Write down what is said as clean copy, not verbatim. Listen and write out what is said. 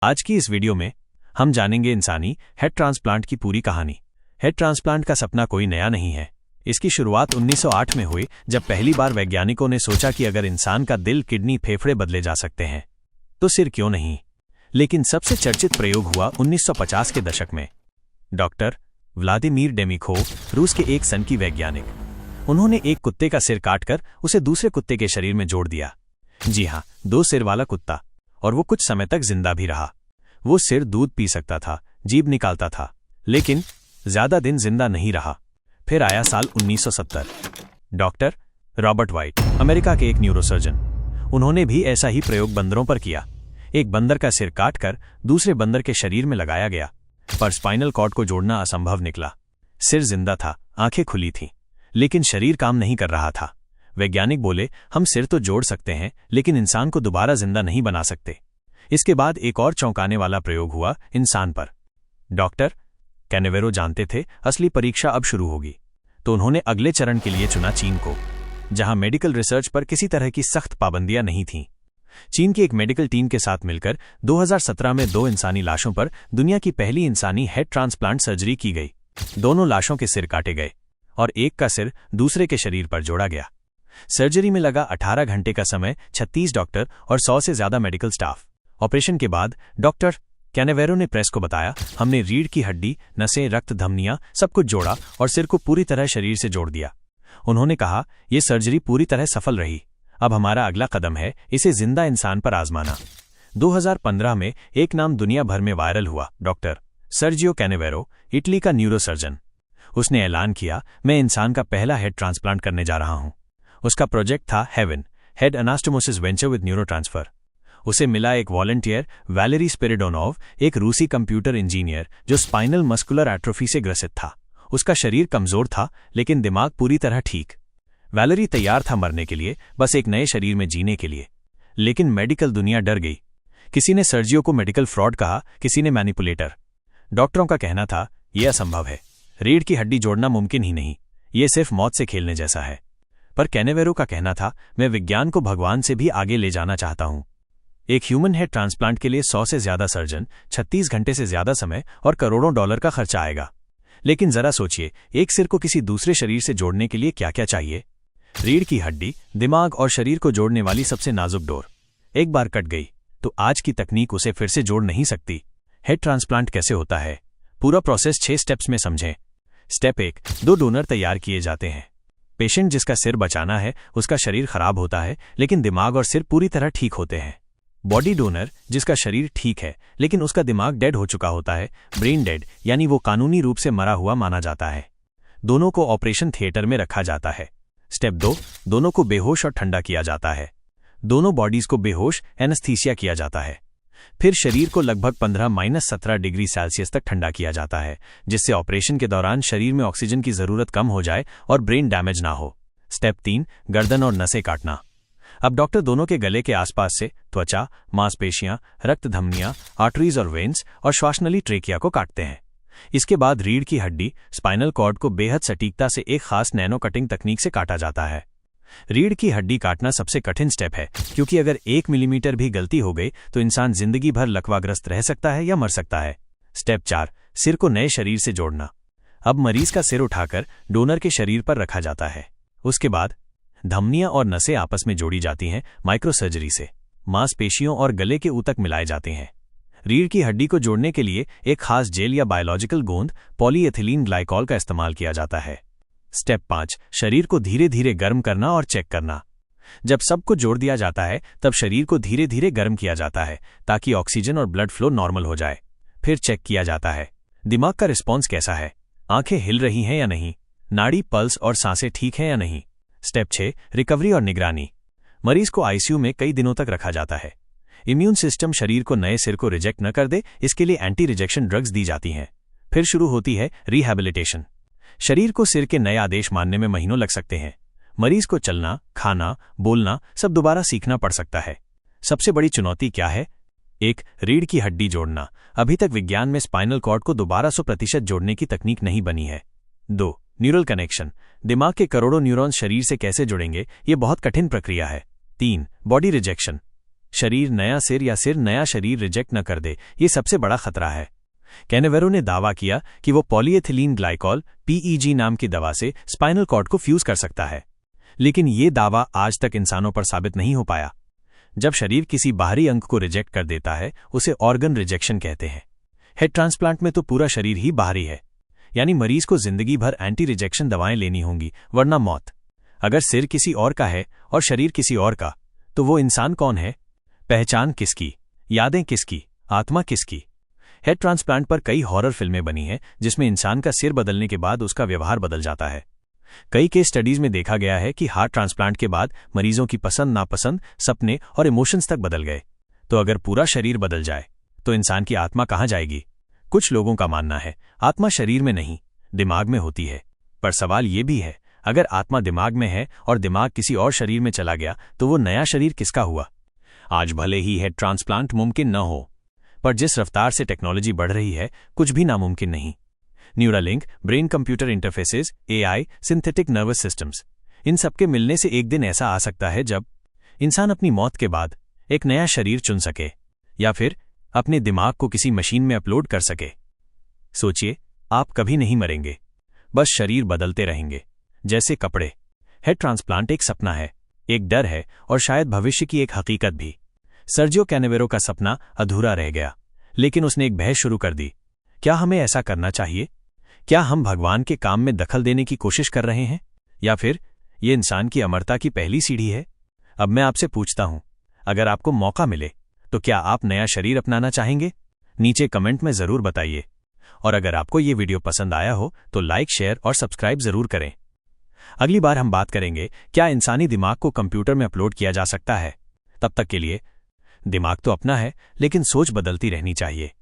आज की इस वीडियो में हम जानेंगे इंसानी हेड ट्रांसप्लांट की पूरी कहानी। हेड ट्रांसप्लांट का सपना कोई नया नहीं है। इसकी शुरुआत 1908 में हुई, जब पहली बार वैज्ञानिकों ने सोचा कि अगर इंसान का दिल, किडनी, फेफड़े बदले जा सकते हैं तो सिर क्यों नहीं। लेकिन सबसे चर्चित प्रयोग हुआ 1950 के दशक में। डॉक्टर व्लादिमीर डेमिखोव, रूस के एक सन की वैज्ञानिक, उन्होंने एक कुत्ते का सिर काटकर उसे दूसरे कुत्ते के शरीर में जोड़ दिया। जी हाँ, 2 सिर वाला कुत्ता। और वो कुछ समय तक जिंदा भी रहा। वो सिर दूध पी सकता था, जीभ निकालता था, लेकिन ज्यादा दिन जिंदा नहीं रहा। फिर आया साल 1970। डॉक्टर रॉबर्ट वाइट, अमेरिका के एक न्यूरोसर्जन, उन्होंने भी ऐसा ही प्रयोग बंदरों पर किया। एक बंदर का सिर काटकर दूसरे बंदर के शरीर में लगाया गया, पर स्पाइनल कॉर्ड को जोड़ना असंभव निकला। सिर जिंदा था, आंखें खुली थीं, लेकिन शरीर काम नहीं कर रहा था। वैज्ञानिक बोले, हम सिर तो जोड़ सकते हैं, लेकिन इंसान को दोबारा जिंदा नहीं बना सकते। इसके बाद एक और चौंकाने वाला प्रयोग हुआ इंसान पर। डॉक्टर कैनेवेरो जानते थे असली परीक्षा अब शुरू होगी, तो उन्होंने अगले चरण के लिए चुना चीन को, जहां मेडिकल रिसर्च पर किसी तरह की सख्त पाबंदियां नहीं थीं। चीन की एक मेडिकल टीम के साथ मिलकर 2017 में 2 इंसानी लाशों पर दुनिया की पहली इंसानी हेड ट्रांसप्लांट सर्जरी की गई। दोनों लाशों के सिर काटे गए और एक का सिर दूसरे के शरीर पर जोड़ा गया। सर्जरी में लगा 18 घंटे का समय, 36 डॉक्टर और 100 से ज्यादा मेडिकल स्टाफ। ऑपरेशन के बाद डॉक्टर कैनेवेरो ने प्रेस को बताया, हमने रीढ़ की हड्डी, नसें, रक्त, धमनियां सब कुछ जोड़ा और सिर को पूरी तरह शरीर से जोड़ दिया। उन्होंने कहा, यह सर्जरी पूरी तरह सफल रही। अब हमारा अगला कदम है इसे जिंदा इंसान पर आजमाना। 2015 में एक नाम दुनिया भर में वायरल हुआ, डॉक्टर सर्जियो कैनेवेरो, इटली का न्यूरोसर्जन। उसने ऐलान किया, मैं इंसान का पहला हेड ट्रांसप्लांट करने जा रहा हूं। उसका प्रोजेक्ट था heaven, head anastomosis venture with neurotransfer. उसे मिला एक वॉलंटियर, वैलेरी स्पिरिडोनोव, एक रूसी कंप्यूटर इंजीनियर जो स्पाइनल मस्कुलर एट्रोफी से ग्रसित था। उसका शरीर कमजोर था, लेकिन दिमाग पूरी तरह ठीक। वैलेरी तैयार था मरने के लिए, बस एक नए शरीर में जीने के लिए। लेकिन मेडिकल दुनिया डर गई। किसी ने सर्जियो को मेडिकल फ्रॉड कहा, किसी ने मैनिपुलेटर। डॉक्टरों का कहना था, यह असंभव है, रीढ़ की हड्डी जोड़ना मुमकिन ही नहीं, यह सिर्फ मौत से खेलने जैसा है। पर कैनेवेरो का कहना था, मैं विज्ञान को भगवान से भी आगे ले जाना चाहता हूं। एक ह्यूमन हेड ट्रांसप्लांट के लिए 100 से ज्यादा सर्जन, 36 घंटे से ज्यादा समय और करोड़ों डॉलर का खर्चा आएगा। लेकिन जरा सोचिए, एक सिर को किसी दूसरे शरीर से जोड़ने के लिए क्या क्या चाहिए। रीढ़ की हड्डी, दिमाग और शरीर को जोड़ने वाली सबसे नाजुक डोर। एक बार कट गई तो आज की तकनीक उसे फिर से जोड़ नहीं सकती। हेड ट्रांसप्लांट कैसे होता है, पूरा प्रोसेस 6 स्टेप्स में समझें। स्टेप 1, 2 डोनर तैयार किए जाते हैं। पेशेंट जिसका सिर बचाना है, उसका शरीर खराब होता है, लेकिन दिमाग और सिर पूरी तरह ठीक होते हैं। बॉडी डोनर, जिसका शरीर ठीक है, लेकिन उसका दिमाग डेड हो चुका होता है, ब्रेन डेड, यानी वो कानूनी रूप से मरा हुआ माना जाता है। दोनों को ऑपरेशन थिएटर में रखा जाता है। स्टेप 2, दोनों को बेहोश और ठंडा किया जाता है। दोनों बॉडीज को बेहोश, एनेस्थीसिया किया जाता है। फिर शरीर को लगभग 15-17 डिग्री सेल्सियस तक ठंडा किया जाता है, जिससे ऑपरेशन के दौरान शरीर में ऑक्सीजन की जरूरत कम हो जाए और ब्रेन डैमेज ना हो। स्टेप 3, गर्दन और नसें काटना। अब डॉक्टर दोनों के गले के आसपास से त्वचा, मांसपेशियां, रक्त धमनियां, आर्टरीज और वेन्स और श्वासनली ट्रेकिया को काटते हैं। इसके बाद रीढ़ की हड्डी, स्पाइनल कॉर्ड को बेहद सटीकता से एक खास नैनो कटिंग तकनीक से काटा जाता है। रीढ़ की हड्डी काटना सबसे कठिन स्टेप है, क्योंकि अगर 1 मिलीमीटर भी गलती हो गई तो इंसान जिंदगी भर लकवाग्रस्त रह सकता है या मर सकता है। स्टेप 4, सिर को नए शरीर से जोड़ना। अब मरीज का सिर उठाकर डोनर के शरीर पर रखा जाता है। उसके बाद धमनियां और नसें आपस में जोड़ी जाती हैं माइक्रो सर्जरी से। मांसपेशियों और गले के ऊतक मिलाए जाते हैं। रीढ़ की हड्डी को जोड़ने के लिए एक खास जेल या बायोलॉजिकल गोंद, पॉलीएथिलीन ग्लाइकॉल का इस्तेमाल किया जाता है। स्टेप 5, शरीर को धीरे धीरे गर्म करना और चेक करना। जब सब कुछ जोड़ दिया जाता है, तब शरीर को धीरे धीरे गर्म किया जाता है, ताकि ऑक्सीजन और ब्लड फ्लो नॉर्मल हो जाए। फिर चेक किया जाता है, दिमाग का रिस्पॉन्स कैसा है, आंखें हिल रही हैं या नहीं, नाड़ी, पल्स और सांसें ठीक हैं या नहीं। स्टेप 6, रिकवरी और निगरानी। मरीज को आईसीयू में कई दिनों तक रखा जाता है। इम्यून सिस्टम शरीर को नए सिर को रिजेक्ट न कर दे, इसके लिए एंटी रिजेक्शन ड्रग्स दी जाती हैं। फिर शुरू होती है रिहैबिलिटेशन। शरीर को सिर के नए आदेश मानने में महीनों लग सकते हैं। मरीज को चलना, खाना, बोलना सब दोबारा सीखना पड़ सकता है। सबसे बड़ी चुनौती क्या है? 1, रीढ़ की हड्डी जोड़ना। अभी तक विज्ञान में स्पाइनल कॉर्ड को दोबारा 100% जोड़ने की तकनीक नहीं बनी है। 2, न्यूरल कनेक्शन। दिमाग के करोड़ों न्यूरॉन्स शरीर से कैसे जुड़ेंगे, ये बहुत कठिन प्रक्रिया है। 3, बॉडी रिजेक्शन। शरीर नया सिर या सिर नया शरीर रिजेक्ट न कर दे, ये सबसे बड़ा खतरा है। कैनेवेरो ने दावा किया कि वो पॉलीएथिलीन ग्लाइकॉल PEG नाम की दवा से स्पाइनल कॉर्ड को फ्यूज कर सकता है, लेकिन ये दावा आज तक इंसानों पर साबित नहीं हो पाया। जब शरीर किसी बाहरी अंग को रिजेक्ट कर देता है उसे ऑर्गन रिजेक्शन कहते हैं। हेड ट्रांसप्लांट में तो पूरा शरीर ही बाहरी है, यानी मरीज को जिंदगी भर एंटी रिजेक्शन दवाएं लेनी होंगी, वरना मौत। अगर सिर किसी और का है और शरीर किसी और का, तो वो इंसान कौन है? पहचान किसकी, यादें किसकी, आत्मा किसकी? हेड ट्रांसप्लांट पर कई हॉरर फिल्में बनी हैं जिसमें इंसान का सिर बदलने के बाद उसका व्यवहार बदल जाता है। कई केस स्टडीज में देखा गया है कि हार्ट ट्रांसप्लांट के बाद मरीजों की पसंद नापसंद, सपने और इमोशंस तक बदल गए। तो अगर पूरा शरीर बदल जाए तो इंसान की आत्मा कहाँ जाएगी? कुछ लोगों का मानना है आत्मा शरीर में नहीं, दिमाग में होती है। पर सवाल ये भी है, अगर आत्मा दिमाग में है और दिमाग किसी और शरीर में चला गया तो वो नया शरीर किसका हुआ? आज भले ही हेड ट्रांसप्लांट मुमकिन न हो, पर जिस रफ्तार से टेक्नोलॉजी बढ़ रही है, कुछ भी नामुमकिन नहीं। Neuralink, brain computer interfaces, AI, synthetic nervous systems, इन सबके मिलने से एक दिन ऐसा आ सकता है जब इंसान अपनी मौत के बाद एक नया शरीर चुन सके या फिर अपने दिमाग को किसी मशीन में अपलोड कर सके। सोचिए, आप कभी नहीं मरेंगे, बस शरीर बदलते रहेंगे जैसे कपड़े। हेड ट्रांसप्लांट एक सपना है, एक डर है और शायद भविष्य की एक हकीकत भी। सर्जियो कैनेवेरो का सपना अधूरा रह गया, लेकिन उसने एक बहस शुरू कर दी। क्या हमें ऐसा करना चाहिए? क्या हम भगवान के काम में दखल देने की कोशिश कर रहे हैं, या फिर ये इंसान की अमरता की पहली सीढ़ी है? अब मैं आपसे पूछता हूं, अगर आपको मौका मिले तो क्या आप नया शरीर अपनाना चाहेंगे? नीचे कमेंट में जरूर बताइए। और अगर आपको ये वीडियो पसंद आया हो तो लाइक, शेयर और सब्सक्राइब जरूर करें। अगली बार हम बात करेंगे क्या इंसानी दिमाग को कंप्यूटर में अपलोड किया जा सकता है। तब तक के लिए दिमाग तो अपना है, लेकिन सोच बदलती रहनी चाहिए।